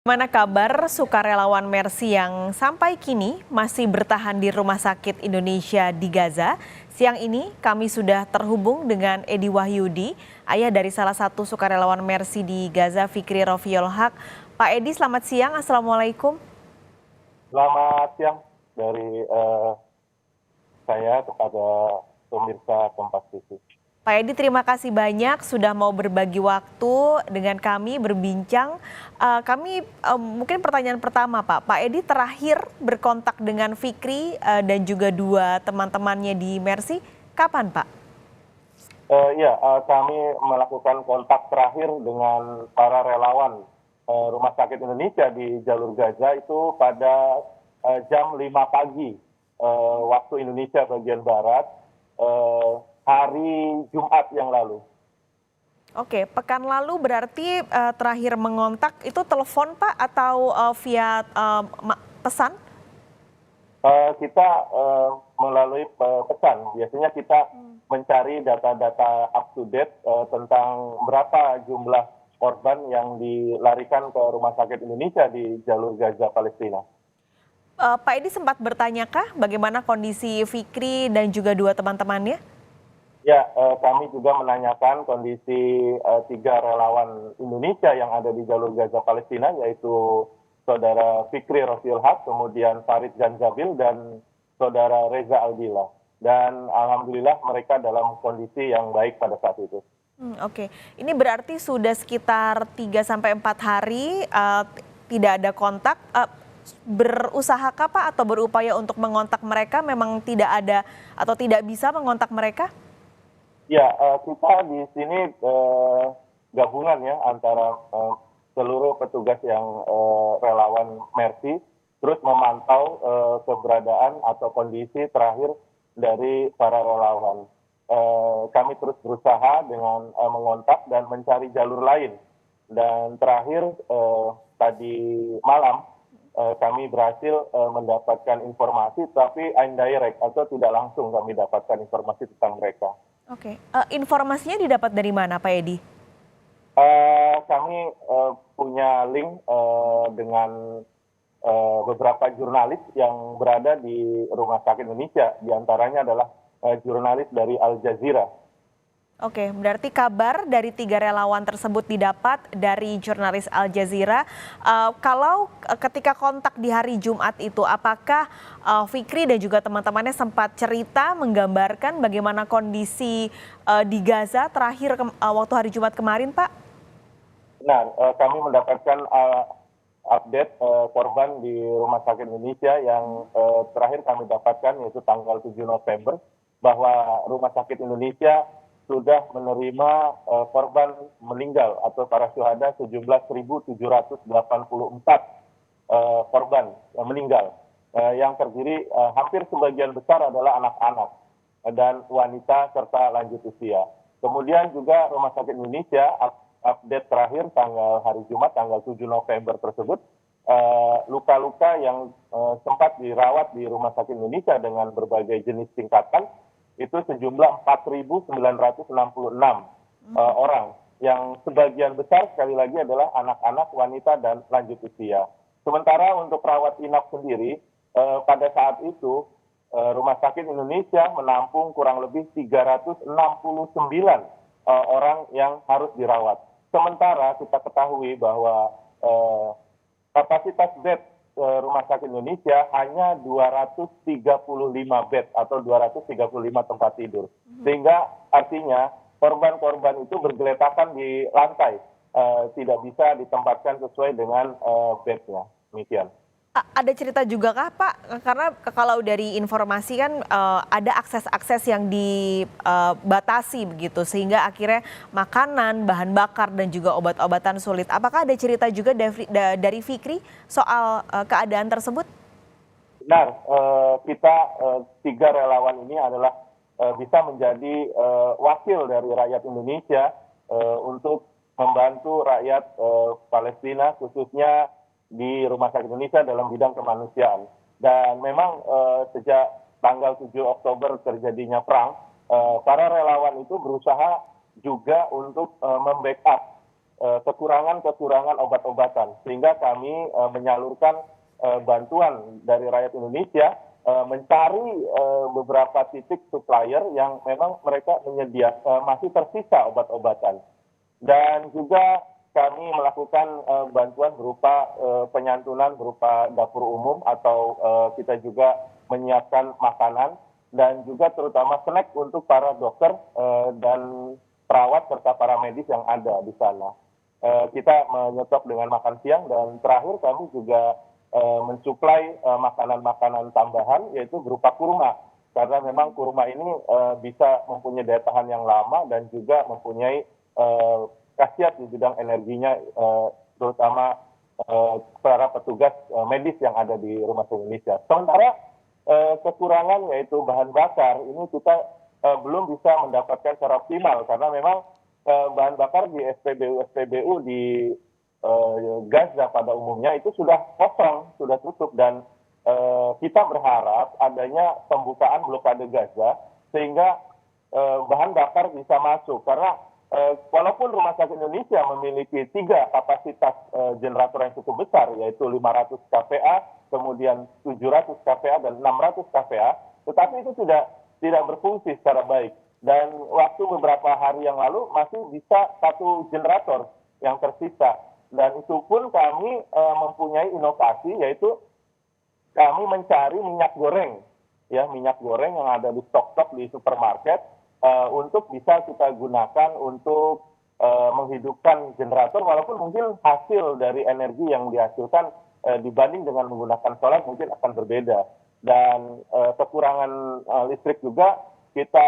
Mana kabar sukarelawan Mercy yang sampai kini masih bertahan di Rumah Sakit Indonesia di Gaza? Siang ini kami sudah terhubung dengan Edi Wahyudi, ayah dari salah satu sukarelawan Mercy di Gaza, Fikri Rofiul Haq. Pak Edi, selamat siang. Assalamualaikum. Selamat siang dari saya kepada pemirsa Kompas TV. Pak Edi, terima kasih banyak sudah mau berbagi waktu dengan kami berbincang. Mungkin pertanyaan pertama, Pak Edi terakhir berkontak dengan Fikri dan juga dua teman-temannya di Mercy, kapan, Pak? Kami melakukan kontak terakhir dengan para relawan Rumah Sakit Indonesia di jalur Gaza itu pada jam 5 pagi waktu Indonesia bagian Barat, hari Jumat yang lalu. Oke, pekan lalu berarti terakhir mengontak itu telepon, Pak, atau via pesan? Kita melalui pesan. Biasanya kita mencari data-data up to date tentang berapa jumlah korban yang dilarikan ke Rumah Sakit Indonesia di jalur Gaza Palestina. Pak Edi sempat bertanyakah bagaimana kondisi Fikri dan juga dua teman-temannya? Ya, kami juga menanyakan kondisi 3 relawan Indonesia yang ada di jalur Gaza Palestina, yaitu Saudara Fikri Rofiul Haq, kemudian Farid Ganjabil, dan Saudara Reza Aldila. Dan alhamdulillah mereka dalam kondisi yang baik pada saat itu. Oke, ini berarti sudah sekitar 3-4 hari tidak ada kontak. Berusahakah, Pak, atau berupaya untuk mengontak mereka, memang tidak ada atau tidak bisa mengontak mereka? Ya, kita di sini gabungan ya antara seluruh petugas yang relawan Mercy, terus memantau keberadaan atau kondisi terakhir dari para relawan. Kami terus berusaha dengan mengontak dan mencari jalur lain. Dan terakhir tadi malam kami berhasil mendapatkan informasi, tapi indirect atau tidak langsung kami dapatkan informasi tentang mereka. Oke, informasinya didapat dari mana, Pak Edi? Kami punya link dengan beberapa jurnalis yang berada di Rumah Sakit Indonesia, diantaranya adalah jurnalis dari Al Jazeera. Oke, berarti kabar dari 3 relawan tersebut didapat dari jurnalis Al Jazeera. Kalau ketika kontak di hari Jumat itu, apakah Fikri dan juga teman-temannya sempat cerita menggambarkan bagaimana kondisi di Gaza terakhir waktu hari Jumat kemarin, Pak? Benar, kami mendapatkan update korban di Rumah Sakit Indonesia yang terakhir kami dapatkan yaitu tanggal 7 November, bahwa Rumah Sakit Indonesia sudah menerima korban meninggal atau para syuhada sejumlah 1.784 korban yang meninggal, yang terdiri hampir sebagian besar adalah anak-anak dan wanita serta lanjut usia. Kemudian juga Rumah Sakit Indonesia update terakhir tanggal hari Jumat tanggal 7 November tersebut, luka-luka yang sempat dirawat di Rumah Sakit Indonesia dengan berbagai jenis tingkatan itu sejumlah 4.966 orang, yang sebagian besar sekali lagi adalah anak-anak, wanita, dan lanjut usia. Sementara untuk rawat inap sendiri, pada saat itu Rumah Sakit Indonesia menampung kurang lebih 369 orang yang harus dirawat. Sementara kita ketahui bahwa kapasitas bed Rumah Sakit Indonesia hanya 235 bed atau 235 tempat tidur. Sehingga artinya korban-korban itu bergeletakan di lantai, tidak bisa ditempatkan sesuai dengan bednya. Demikian. Ada cerita juga kah, Pak? Karena kalau dari informasi kan ada akses-akses yang dibatasi begitu, sehingga akhirnya makanan, bahan bakar, dan juga obat-obatan sulit. Apakah ada cerita juga dari Fikri soal keadaan tersebut? Benar, kita 3 relawan ini adalah bisa menjadi wakil dari rakyat Indonesia untuk membantu rakyat Palestina, khususnya di Rumah Sakit Indonesia dalam bidang kemanusiaan. Dan memang sejak tanggal 7 Oktober terjadinya perang, para relawan itu berusaha juga untuk membackup kekurangan obat-obatan, sehingga kami menyalurkan bantuan dari rakyat Indonesia mencari beberapa titik supplier yang memang mereka masih tersisa obat-obatan. Dan juga kami melakukan bantuan berupa penyantunan berupa dapur umum, atau kita juga menyiapkan makanan dan juga terutama snack untuk para dokter dan perawat serta para medis yang ada di sana. Kita menyetop dengan makan siang, dan terakhir kami juga mensuplai makanan-makanan tambahan, yaitu berupa kurma, karena memang kurma ini bisa mempunyai daya tahan yang lama dan juga mempunyai khasiat di bidang energinya, terutama para petugas medis yang ada di Rumah Sakit Indonesia. Sementara kekurangan yaitu bahan bakar ini kita belum bisa mendapatkan secara optimal, karena memang bahan bakar di SPBU di Gaza pada umumnya itu sudah kosong, sudah tutup, dan kita berharap adanya pembukaan blokade Gaza sehingga bahan bakar bisa masuk, karena walaupun Rumah Sakit Indonesia memiliki 3 kapasitas generator yang cukup besar, yaitu 500 kVA, kemudian 700 kVA dan 600 kVA, tetapi itu tidak berfungsi secara baik. Dan waktu beberapa hari yang lalu masih bisa 1 generator yang tersisa. Dan itu pun kami mempunyai inovasi, yaitu kami mencari minyak goreng, ya, minyak goreng yang ada di stok-stok di supermarket untuk bisa kita gunakan untuk menghidupkan generator, walaupun mungkin hasil dari energi yang dihasilkan dibanding dengan menggunakan solar mungkin akan berbeda. Dan kekurangan listrik juga kita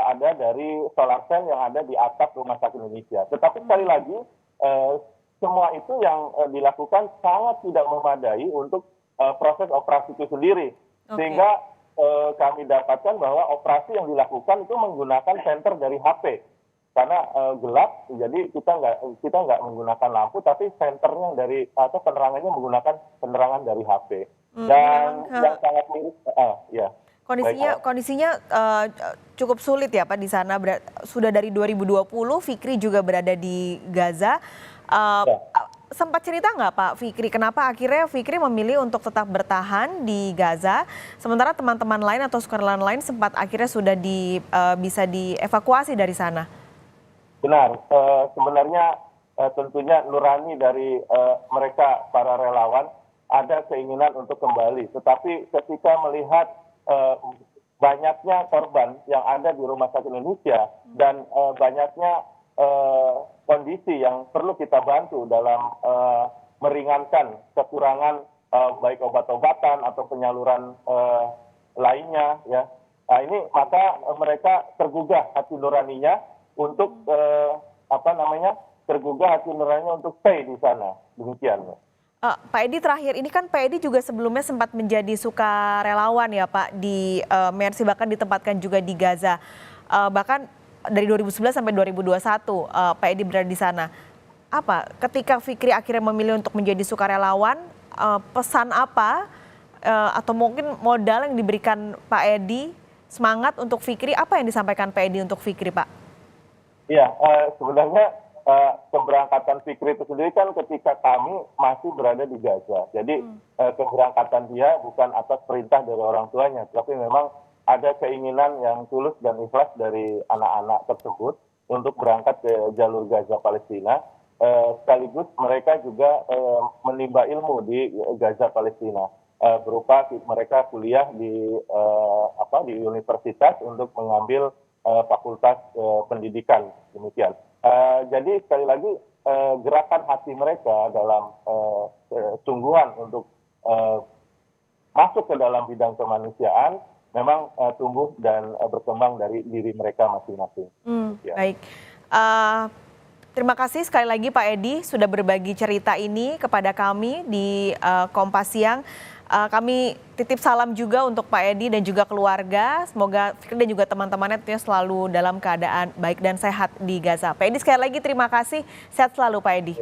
ada dari solar cell yang ada di atap Rumah Sakit Indonesia. Tetapi sekali lagi, semua itu yang dilakukan sangat tidak memadai untuk proses operasi itu sendiri. Sehingga kami dapatkan bahwa operasi yang dilakukan itu menggunakan senter dari HP. Karena gelap, jadi kita nggak menggunakan lampu, tapi senternya atau penerangannya menggunakan penerangan dari HP. Dan yang sangat mirip, ya. Kondisinya cukup sulit ya Pak di sana. Sudah dari 2020 Fikri juga berada di Gaza. Sempat cerita nggak Pak Fikri, kenapa akhirnya Fikri memilih untuk tetap bertahan di Gaza, sementara teman-teman lain atau sukarelawan lain sempat akhirnya sudah bisa dievakuasi dari sana? Benar, sebenarnya tentunya nurani dari mereka para relawan ada keinginan untuk kembali, tetapi ketika melihat banyaknya korban yang ada di Rumah Sakit Indonesia dan banyaknya kondisi yang perlu kita bantu dalam meringankan kekurangan baik obat-obatan atau penyaluran lainnya, ya. Nah, ini maka mereka tergugah hati nuraninya untuk untuk stay di sana. Demikian. Pak Edi, terakhir ini kan Pak Edi juga sebelumnya sempat menjadi sukarelawan ya Pak di Mercy, bahkan ditempatkan juga di Gaza. Bahkan dari 2011 sampai 2021 Pak Edi berada di sana. Apa ketika Fikri akhirnya memilih untuk menjadi sukarelawan, pesan apa atau mungkin modal yang diberikan Pak Edi, semangat untuk Fikri, apa yang disampaikan Pak Edi untuk Fikri, Pak? Iya, sebenarnya keberangkatan Fikri itu sendiri kan ketika kami masih berada di Gaza. Jadi keberangkatan dia bukan atas perintah dari orang tuanya, tapi memang ada keinginan yang tulus dan ikhlas dari anak-anak tersebut untuk berangkat ke jalur Gaza Palestina. Sekaligus mereka juga menimba ilmu di Gaza Palestina, berupa mereka kuliah di universitas untuk mengambil fakultas pendidikan, demikian. Jadi sekali lagi gerakan hati mereka dalam sungguhan untuk masuk ke dalam bidang kemanusiaan memang tumbuh dan berkembang dari diri mereka masing-masing. Ya. Baik. Terima kasih sekali lagi Pak Edi sudah berbagi cerita ini kepada kami di Kompas Siang. Kami titip salam juga untuk Pak Edi dan juga keluarga. Semoga Fikri dan juga teman-temannya tentunya selalu dalam keadaan baik dan sehat di Gaza. Pak Edi sekali lagi terima kasih. Sehat selalu Pak Edi.